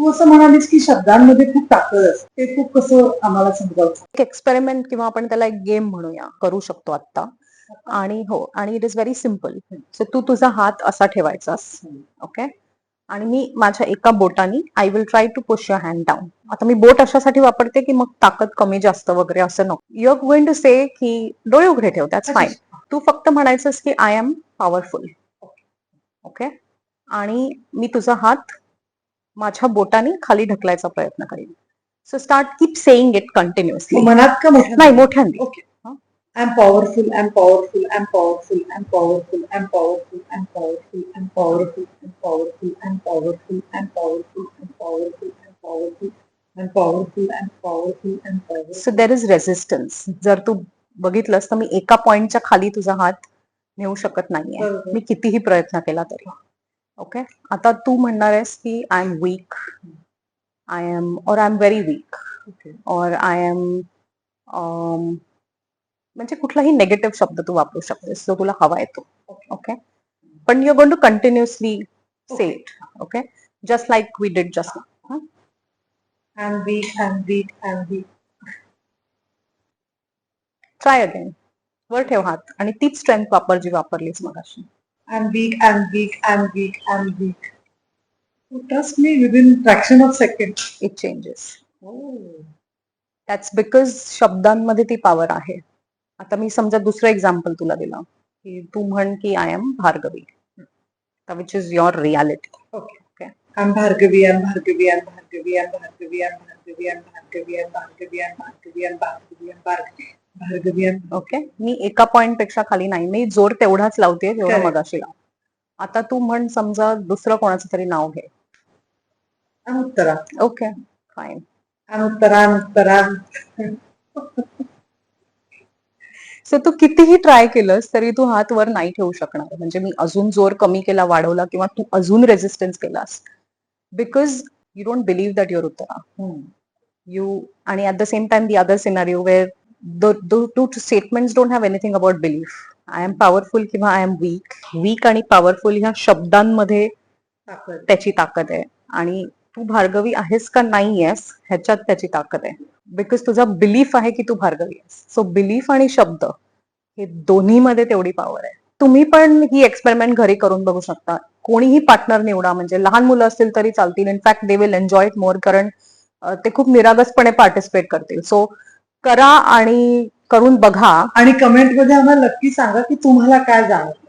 तू असं म्हणालीस की शब्दांमध्ये खूप ताकद असते, ते खूप कसं आम्हाला समजावतं? एक एक्सपेरिमेंट किंवा आपण त्याला एक गेम म्हणूया, करू शकतो आता. आणि हो, आणि it is very simple. So तू तुझा हात असा ठेवायचास, ओके, आणि मी माझ्या एका बोटानी I will try to push your hand down. आता मी बोट अशासाठी वापरते की मग ताकद कमी जास्त वगैरे असं नको. यू आर गोइंग टू से की डोळे उघडे ठेव, दॅट्स फाईन. तू फक्त म्हणायचंस की आय एम पॉवरफुल, ओके, आणि मी तुझा हात माझ्या बोटाने खाली ढकलायचा प्रयत्न करेन. So start keep saying it continuously. मनात का मोठ्या? नाही, मोठ्याने. Okay. I am powerful, I am powerful, I am powerful, I am powerful, I am powerful, I am powerful, I am powerful, I am powerful, I am powerful, I am powerful, I am powerful, I am powerful, I am powerful, I am powerful, I am powerful. So there is resistance. जर तू बघितलंस तर मी एका पॉइंटच्या खाली तुझा हात नेऊ शकत नाहीये, मी कितीही प्रयत्न केला तरी. ओके, आता तू म्हणणार आहेस की I am weak, I am, और आय एम व्हेरी वीक, और आय एम, म्हणजे कुठलाही नेगेटिव्ह शब्द तू वापरू शकतेस जो तुला हवा येतो. ओके, पण you going to continuously say it, okay, just like we did just now. I am weak, I am weak, I am weak. Try again. वर ठेव हात आणि तीच स्ट्रेंथ वापर जी वापरलीस मगाशी. I am weak, I am weak, I am weak, I am weak. Trust me, within fraction of second it changes. That's because शब्दांमध्ये ती पॉवर आहे. आता मी समजा दुसरं एक्झाम्पल तुला दिलं की तू म्हण की I am Bhargavi, which is your reality. Okay. I'm Bhargavi, I'm Bhargavi, I'm Bhargavi, I'm Bhargavi, I'm Bhargavi, I'm Bhargavi, I'm Bhargavi, I'm Bhargavi, I'm Bhargavi, I'm Bhargavi, Bhargavi, I'm. Okay, मी एका point पेक्षा खाली नाही, मी जोर तेवढाच लावते जेवढा Correct. मगाशी लाव. आता तू म्हण समजा दुसरं कोणाचं तरी नाव घे. Anuttara. Okay, fine. Anuttara, Anuttara. So तू कितीही ट्राय केलंस तरी तू हात वर नाही ठेवू शकणार. म्हणजे मी अजून जोर कमी केला, वाढवला, किंवा तू अजून रेझिस्टन्स केलास, because you don't believe that your Uttara. You, आणि at the same time the other scenario where two statements don't have anything about belief. I am powerful किंवा आय एम वीक, वीक आणि पॉवरफुल ह्या शब्दांमध्ये त्याची ताकद आहे, आणि तू भार्गवी आहेस का नाही आहेस ह्याच्यात त्याची ताकद आहे. बिकॉज तुझा बिलीफ आहे की तू भार्गवी आहेस. सो बिलीफ आणि शब्द हे दोन्ही मध्ये तेवढी पॉवर आहे. तुम्ही पण ही एक्सपेरिमेंट घरी करून बघू शकता. कोणीही पार्टनर निवडा, म्हणजे लहान मुलं असतील तरी चालतील. In fact they will enjoy it more, कारण ते खूप निरागसपणे पार्टिसिपेट करतील. सो करा आणि करून बघा. आणि कमेंट मध्ये आम्हाला नक्की सांगा की तुम्हाला काय जाणवतं.